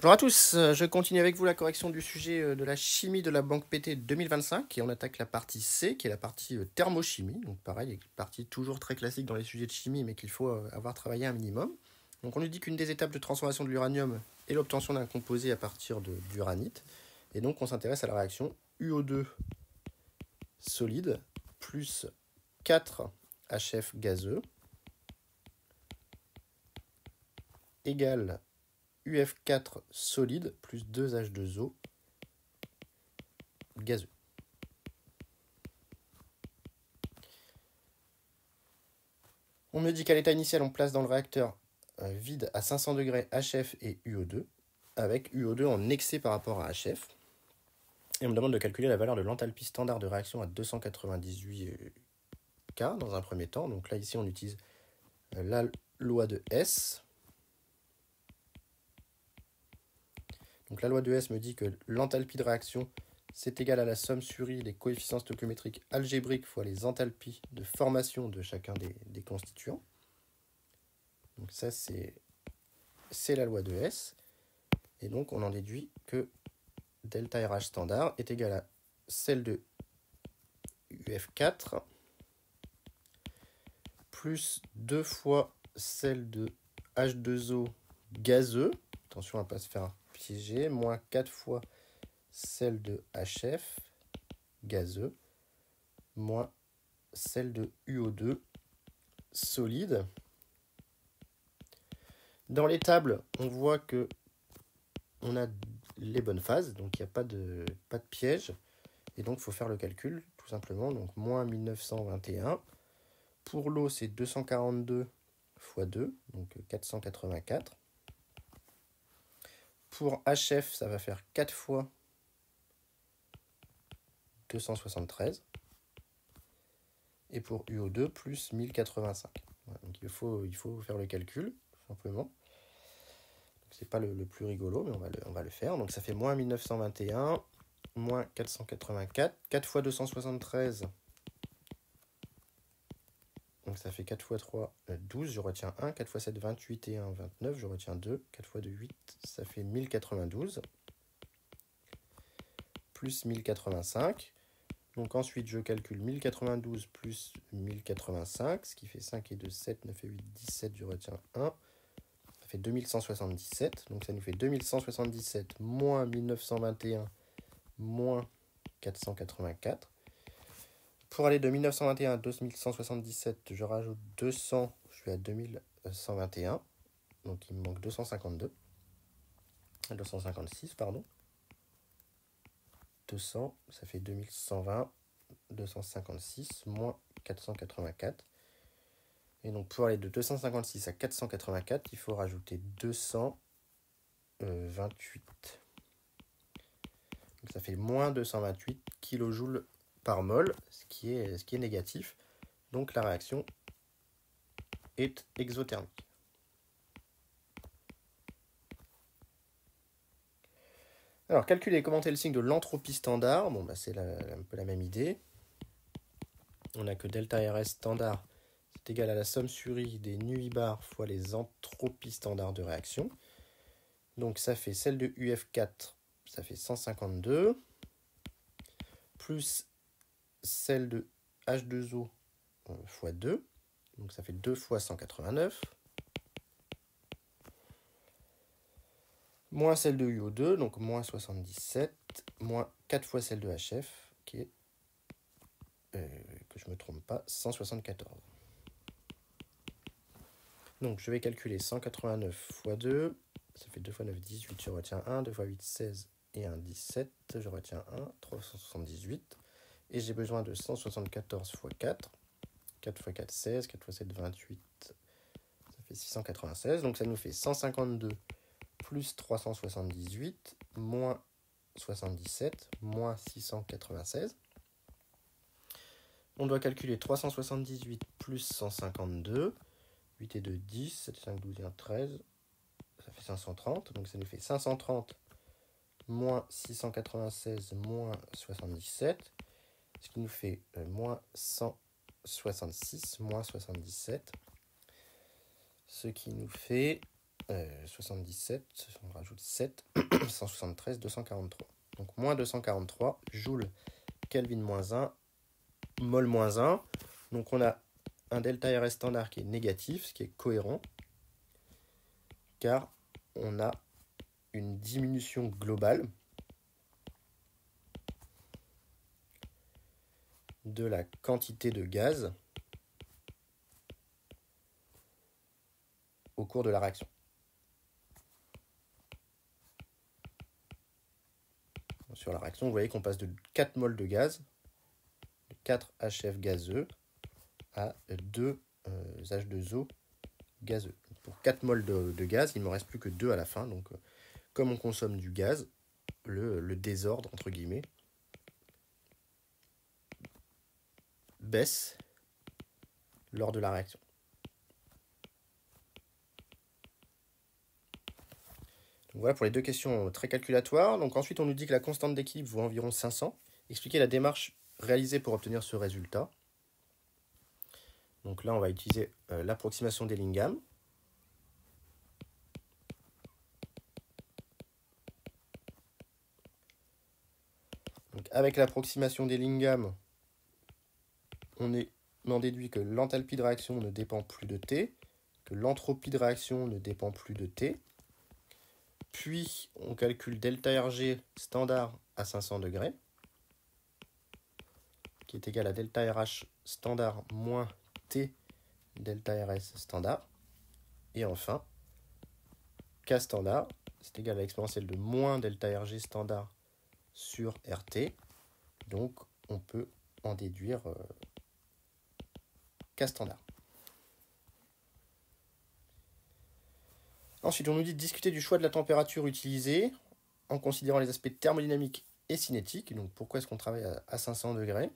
Bonjour à tous, je continue avec vous la correction du sujet de la chimie de la banque PT 2025 et on attaque la partie C qui est la partie thermochimie. Donc pareil, une partie toujours très classique dans les sujets de chimie mais qu'il faut avoir travaillé un minimum. Donc on nous dit qu'une des étapes de transformation de l'uranium est l'obtention d'un composé à partir d'uranite. Et donc on s'intéresse à la réaction UO2 solide plus 4 HF gazeux égale UF4 solide plus 2H2O gazeux. On me dit qu'à l'état initial, on place dans le réacteur vide à 500 degrés HF et UO2, avec UO2 en excès par rapport à HF. Et on me demande de calculer la valeur de l'enthalpie standard de réaction à 298 K dans un premier temps. Donc là, ici, on utilise la loi de S. Donc la loi de S me dit que l'enthalpie de réaction, c'est égal à la somme sur I des coefficients stoichiométriques algébriques fois les enthalpies de formation de chacun des constituants. Donc ça, c'est la loi de S. Et donc, on en déduit que delta RH standard est égal à celle de UF4 plus 2 fois celle de H2O gazeux, attention à ne pas se faire piéger, moins 4 fois celle de HF gazeux, moins celle de UO2 solide. Dans les tables, on voit que on a les bonnes phases, donc il n'y a pas de piège, et donc il faut faire le calcul, tout simplement, donc moins 1921. Pour l'eau, c'est 242 fois 2, donc 484. Pour HF, ça va faire 4 fois 273. Et pour UO2, plus 1085. Voilà, donc il faut faire le calcul, tout simplement. C'est pas le plus rigolo, mais on va le faire. Donc ça fait moins 1921, moins 484. 4 fois 273, donc ça fait 4 fois 3, 12, je retiens 1. 4 fois 7, 28 et 1, 29, je retiens 2. 4 fois 2, 8, ça fait 1092. Plus 1085. Donc ensuite, je calcule 1092 plus 1085, ce qui fait 5 et 2, 7, 9 et 8, 17, je retiens 1. Ça fait 2177. Donc ça nous fait 2177 moins 1921 moins 484. Pour aller de 1921 à 2177, je rajoute 200, je suis à 2121. Donc il me manque 256, pardon. 200, ça fait 2120, 256, moins 484. Et donc pour aller de 256 à 484, il faut rajouter 228. Donc ça fait moins 228 kJ par mol, ce qui est négatif. Donc la réaction est exothermique. Alors, calculer et commenter le signe de l'entropie standard. Bon, c'est un peu la même idée. On a que delta RS standard, c'est égal à la somme sur I des nu I bar fois les entropies standards de réaction. Donc, ça fait celle de UF4, ça fait 152, plus celle de H2O fois 2, donc ça fait 2 fois 189, moins celle de UO2, donc moins 77, moins 4 fois celle de HF, qui est, que je ne me trompe pas, 174. Donc je vais calculer 189 fois 2, ça fait 2 fois 9, 18, je retiens 1, 2 fois 8, 16 et 1, 17, je retiens 1, 378. Et j'ai besoin de 174 fois 4, 4 fois 4, 16, 4 fois 7, 28, ça fait 696. Donc ça nous fait 152 plus 378, moins 77, moins 696. On doit calculer 378 plus 152, 8 et 2, 10, 7 et 5, 12 et 1, 13, ça fait 530. Donc ça nous fait 530 moins 696 moins 77, ce qui nous fait moins 166 moins 77, ce qui nous fait 77, on rajoute 7, 173, 243. Donc moins 243, joule, Kelvin moins 1, mol moins 1. Donc on a un delta RS standard qui est négatif, ce qui est cohérent, car on a une diminution globale de la quantité de gaz au cours de la réaction. Sur la réaction, vous voyez qu'on passe de 4 moles de gaz, de 4 HF gazeux, à 2 H2O gazeux. Pour 4 moles de gaz, il ne me reste plus que 2 à la fin. Donc, comme on consomme du gaz, le désordre, entre guillemets, baisse lors de la réaction. Donc voilà pour les deux questions très calculatoires. Donc ensuite, on nous dit que la constante d'équilibre vaut environ 500. Expliquez la démarche réalisée pour obtenir ce résultat. Donc là, on va utiliser l'approximation d'Ellingham. Donc avec l'approximation d'Ellingham, on en déduit que l'enthalpie de réaction ne dépend plus de T, que l'entropie de réaction ne dépend plus de T. Puis, on calcule delta RG standard à 500 degrés, qui est égal à delta RH standard moins T delta RS standard. Et enfin, K standard, c'est égal à l'exponentielle de moins delta RG standard sur RT. Donc, on peut en déduire K standard. Ensuite, on nous dit de discuter du choix de la température utilisée en considérant les aspects thermodynamiques et cinétiques. Donc, pourquoi est-ce qu'on travaille à 500 degrés?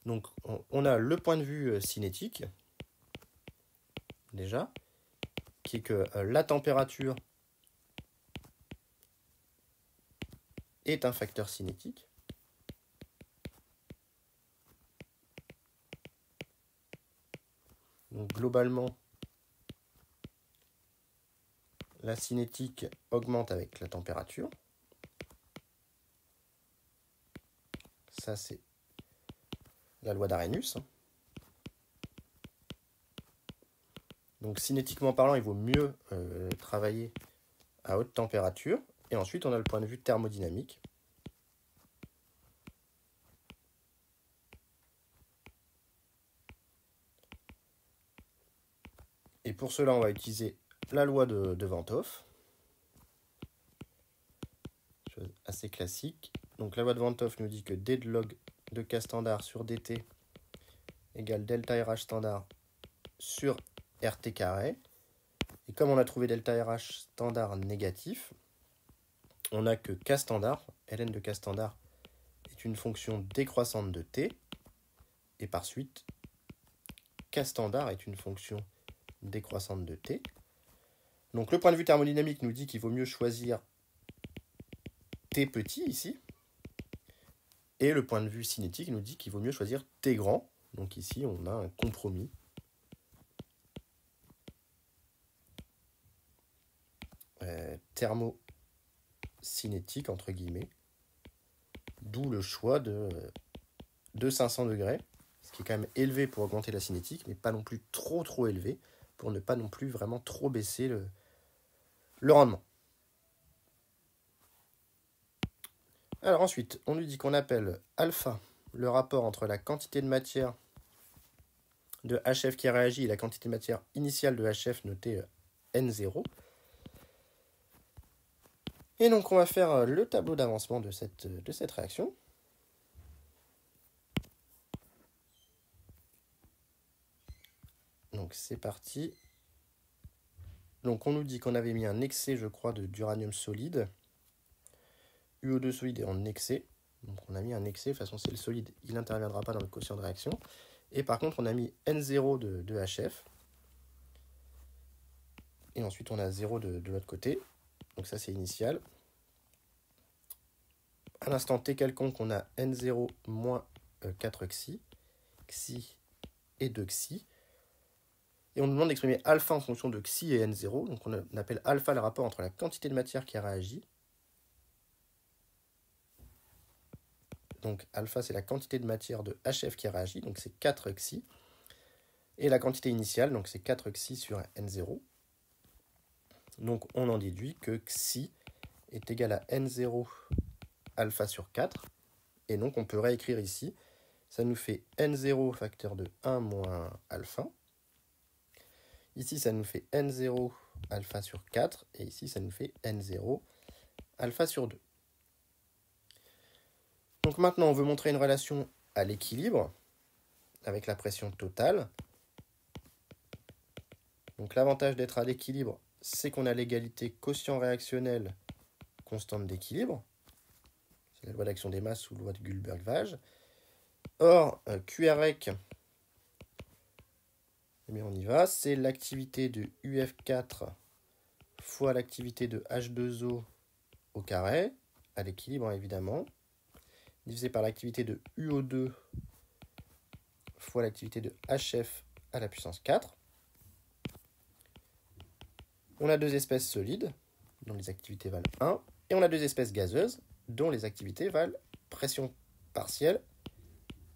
Donc, on a le point de vue cinétique, déjà, qui est que la température est un facteur cinétique. Donc, globalement, la cinétique augmente avec la température. Ça, c'est la loi d'Arrhenius. Donc, cinétiquement parlant, il vaut mieux travailler à haute température. Et ensuite, on a le point de vue thermodynamique. Et pour cela, on va utiliser la loi de Van 't Hoff. Chose assez classique. Donc, la loi de Van 't Hoff nous dit que d de log de K standard sur dt égale delta RH standard sur RT carré. Et comme on a trouvé delta RH standard négatif, on a que K standard, ln de K standard, est une fonction décroissante de t. Et par suite, K standard est une fonction décroissante de t. Donc le point de vue thermodynamique nous dit qu'il vaut mieux choisir t petit ici. Et le point de vue cinétique nous dit qu'il vaut mieux choisir t grand. Donc ici, on a un compromis. Thermocinétique, entre guillemets. D'où le choix de 500 degrés, ce qui est quand même élevé pour augmenter la cinétique, mais pas non plus trop élevé, pour ne pas non plus vraiment trop baisser le rendement. Alors ensuite, on lui dit qu'on appelle alpha le rapport entre la quantité de matière de HF qui réagit et la quantité de matière initiale de HF notée N0. Et donc on va faire le tableau d'avancement de cette réaction. Donc c'est parti. Donc on nous dit qu'on avait mis un excès, je crois, d'uranium solide. UO2 solide est en excès. Donc on a mis un excès, de toute façon c'est le solide, il n'interviendra pas dans le quotient de réaction. Et par contre on a mis N0 de HF. Et ensuite on a 0 de l'autre côté. Donc ça c'est initial. À l'instant t quelconque, on a N0 moins 4 xi, xi et 2 xi. Et on nous demande d'exprimer alpha en fonction de xi et n0. Donc on appelle alpha le rapport entre la quantité de matière qui a réagi. Donc alpha, c'est la quantité de matière de HF qui a réagi, donc c'est 4 xi. Et la quantité initiale, donc c'est 4 xi sur n0. Donc on en déduit que xi est égal à n0 alpha sur 4. Et donc on peut réécrire ici, ça nous fait n0 facteur de 1 moins alpha. Ici, ça nous fait n0 alpha sur 4. Et ici, ça nous fait n0 alpha sur 2. Donc maintenant, on veut montrer une relation à l'équilibre avec la pression totale. Donc l'avantage d'être à l'équilibre, c'est qu'on a l'égalité quotient réactionnel constante d'équilibre. C'est la loi d'action des masses ou loi de Guldberg-Wage. Or, QREC, eh bien on y va, c'est l'activité de UF4 fois l'activité de H2O au carré, à l'équilibre évidemment, divisé par l'activité de UO2 fois l'activité de HF à la puissance 4. On a deux espèces solides, dont les activités valent 1, et on a deux espèces gazeuses, dont les activités valent pression partielle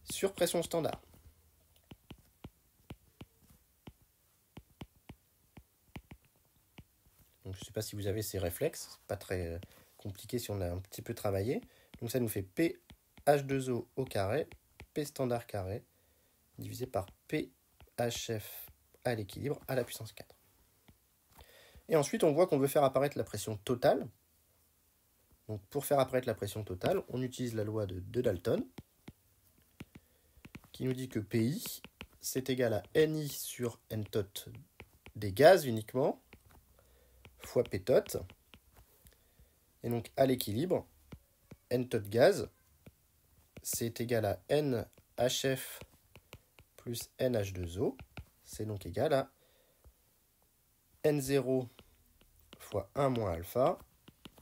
sur pression standard. Donc, je ne sais pas si vous avez ces réflexes, c'est pas très compliqué si on a un petit peu travaillé. Donc ça nous fait P H2O au carré, P standard carré, divisé par P HF à l'équilibre à la puissance 4. Et ensuite, on voit qu'on veut faire apparaître la pression totale. Donc pour faire apparaître la pression totale, on utilise la loi de Dalton, qui nous dit que PI, c'est égal à NI sur N tot des gaz uniquement, fois P tot. Et donc à l'équilibre, N tot gaz, c'est égal à NHF plus NH2O. C'est donc égal à N0 fois 1 moins alpha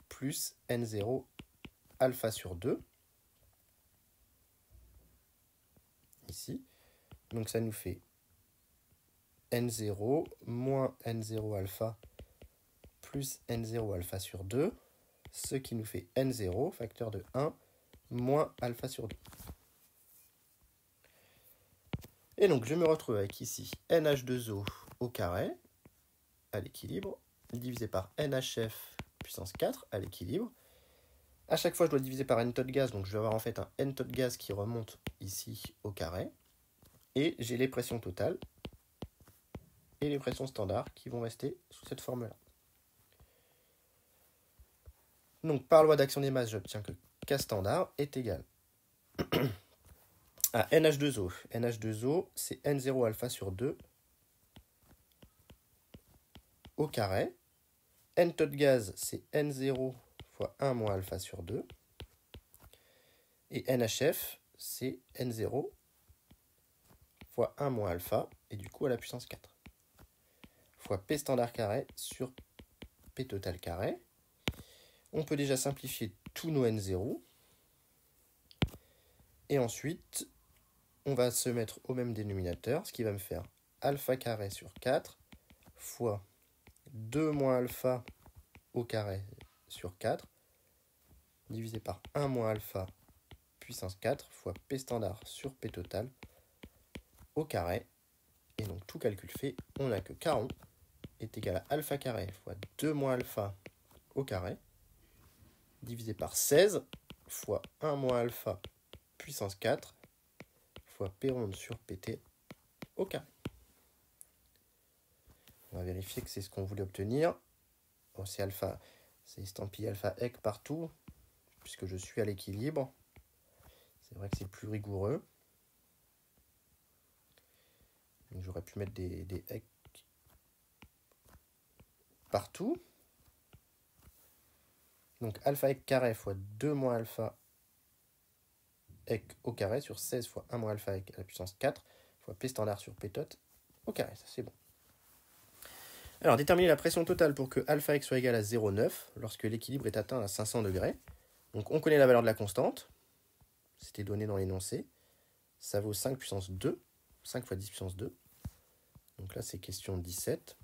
plus N0 alpha sur 2. Ici. Donc ça nous fait N0 moins N0 alpha plus N0 alpha sur 2, ce qui nous fait N0, facteur de 1, moins alpha sur 2. Et donc je me retrouve avec ici NH2O au carré, à l'équilibre, divisé par NHF puissance 4 à l'équilibre. À chaque fois, je dois diviser par n tot gaz, donc je vais avoir en fait un n tot gaz qui remonte ici au carré. Et j'ai les pressions totales et les pressions standards qui vont rester sous cette forme-là. Donc par loi d'action des masses, j'obtiens que K standard est égal à NH2O. NH2O, c'est N0 alpha sur 2 au carré. N tot gaz, c'est N0 fois 1 moins alpha sur 2. Et NHF, c'est N0 fois 1 moins alpha, et du coup à la puissance 4. Fois P standard carré sur P total carré. On peut déjà simplifier tous nos N0. Et ensuite, on va se mettre au même dénominateur, ce qui va me faire alpha carré sur 4 fois 2 moins alpha au carré sur 4, divisé par 1 moins alpha puissance 4 fois P standard sur P total au carré. Et donc tout calcul fait, on a que K rond est égal à alpha carré fois 2 moins alpha au carré, divisé par 16 fois 1 moins alpha puissance 4 fois P ronde sur PT au carré. On va vérifier que c'est ce qu'on voulait obtenir. Bon, c'est alpha, c'est estampillé alpha ec partout, puisque je suis à l'équilibre. C'est vrai que c'est plus rigoureux. J'aurais pu mettre des ec partout. Donc alpha ec carré fois 2 moins alpha ec au carré sur 16 fois 1 moins alpha ec à la puissance 4 fois P standard sur P tot au carré. Ça c'est bon. Alors déterminer la pression totale pour que alpha ec soit égal à 0,9 lorsque l'équilibre est atteint à 500 degrés. Donc on connaît la valeur de la constante. C'était donné dans l'énoncé. Ça vaut 5 puissance 2. 5 fois 10 puissance 2. Donc là, c'est question 17.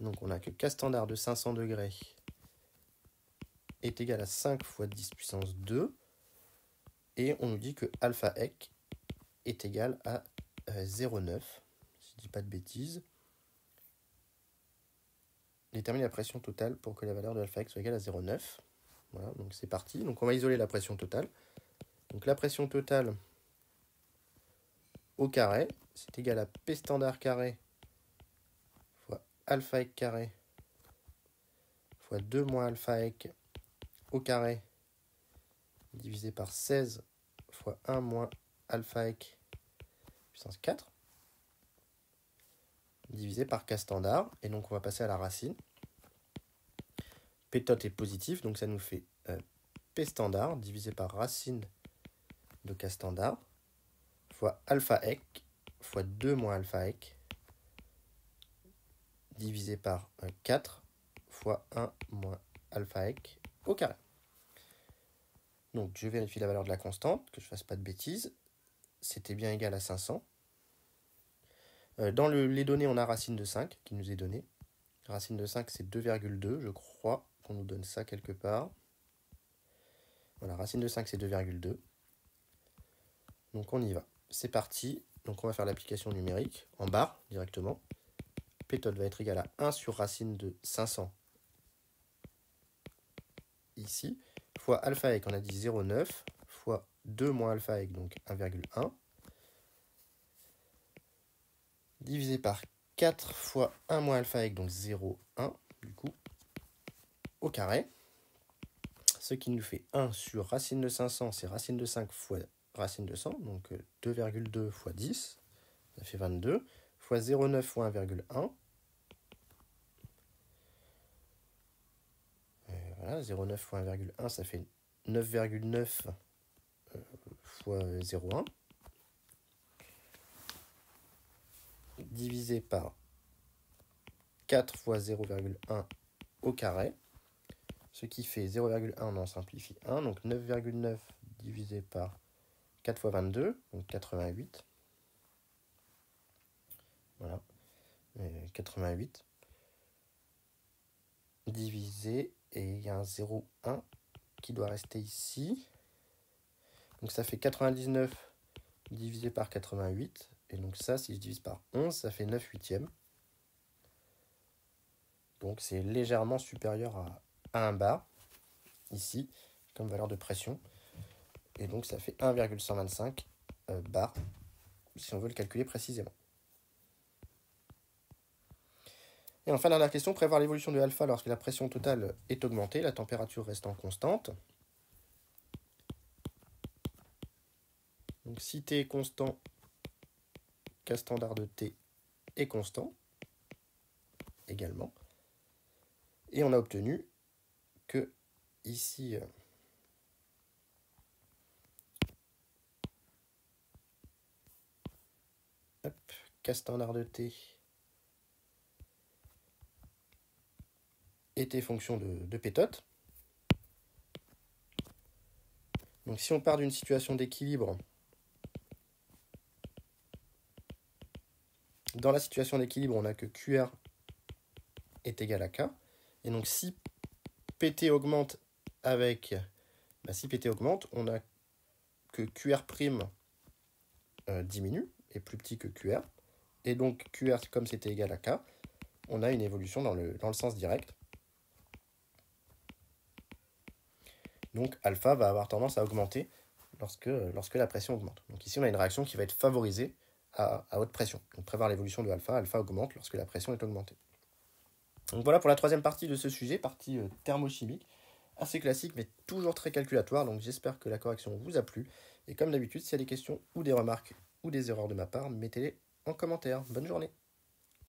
Donc on a que K standard de 500 degrés est égal à 5 fois 10 puissance 2. Et on nous dit que alpha ec est égal à 0,9. Si je ne dis pas de bêtises. Détermine la pression totale pour que la valeur de alpha ec soit égale à 0,9. Voilà, donc c'est parti. Donc on va isoler la pression totale. Donc la pression totale au carré, c'est égal à P standard carré fois alpha ec carré fois 2 moins alpha ec au carré divisé par 16 fois 1 moins alpha ec puissance 4 divisé par K standard. Et donc on va passer à la racine. P tot est positif, donc ça nous fait P standard divisé par racine de K standard fois alpha ec fois 2 moins alpha ec divisé par 4 fois 1 moins alpha ec au carré. Donc je vérifie la valeur de la constante, que je ne fasse pas de bêtises. C'était bien égal à 500. Dans les données, on a racine de 5 qui nous est donnée. Racine de 5, c'est 2,2. Je crois qu'on nous donne ça quelque part. Voilà, racine de 5, c'est 2,2. Donc on y va. C'est parti. Donc on va faire l'application numérique en barre directement. P tot va être égal à 1 sur racine de 500 ici, fois alpha ec, on a dit 0,9, fois 2 moins alpha ec, donc 1,1, divisé par 4 fois 1 moins alpha ec, donc 0,1, du coup, au carré. Ce qui nous fait 1 sur racine de 500, c'est racine de 5 fois racine de 100, donc 2,2 fois 10, ça fait 22, fois 0,9 fois 1,1. Voilà, 0,9 fois 1,1, ça fait 9,9 fois 0,1. Divisé par 4 fois 0,1 au carré. Ce qui fait 0,1, on en simplifie 1. Donc 9,9 divisé par 4 fois 22, donc 88. Voilà. 88. Divisé, et il y a un 0,1 qui doit rester ici. Donc ça fait 99 divisé par 88. Et donc ça, si je divise par 11, ça fait 9 huitièmes. Donc c'est légèrement supérieur à 1 bar, ici, comme valeur de pression. Et donc ça fait 1,125 bar, si on veut le calculer précisément. Et enfin, dernière question, prévoir l'évolution de alpha lorsque la pression totale est augmentée, la température restant constante. Donc si T est constant, K standard de T est constant également. Et on a obtenu que ici, K standard de T était fonction de P tot. Donc si on part d'une situation d'équilibre, dans la situation d'équilibre, on a que QR est égal à K. Et donc si PT augmente avec... si PT augmente, on a que QR' diminue, est plus petit que QR. Et donc QR, comme c'était égal à K, on a une évolution dans le sens direct. Donc alpha va avoir tendance à augmenter lorsque la pression augmente. Donc ici, on a une réaction qui va être favorisée à haute pression. Donc prévoir l'évolution de alpha, alpha augmente lorsque la pression est augmentée. Donc voilà pour la troisième partie de ce sujet, partie thermochimique, assez classique mais toujours très calculatoire. Donc j'espère que la correction vous a plu. Et comme d'habitude, s'il y a des questions ou des remarques ou des erreurs de ma part, mettez-les en commentaire. Bonne journée.